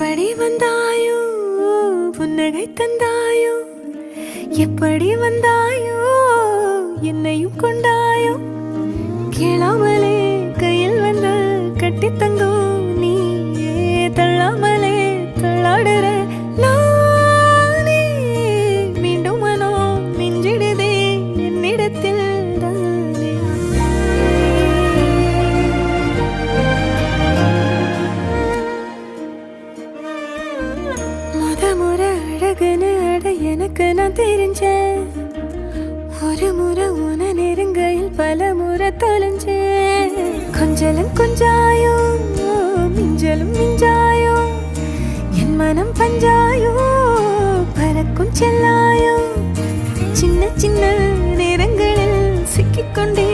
எப்படி வந்தாயோ புன்னகை தந்தாயோ எப்படி வந்தாயோ என்னையும் கொண்டாயோ கேளாமலே கையில் வந்து கட்டி தங்கோ நீயே தள்ளாமலே தள்ளாடுற நானே மீண்டும் மனோ மிஞ்சிடுதே என்னிடத்தில் தானே முறை அழகுன்னு அட எனக்கு நான் தெரிஞ்சேன் ஒரு முறை உன நெருங்கையில் பல முறை தொலைஞ்சேன் கொஞ்சலும் கொஞ்சாயோ மிஞ்சலும் மிஞ்சாயோ என் மனம் பஞ்சாயோ பறக்கும் செல்லாயோ சின்ன சின்ன நேரங்களில் சிக்கிக்கொண்டே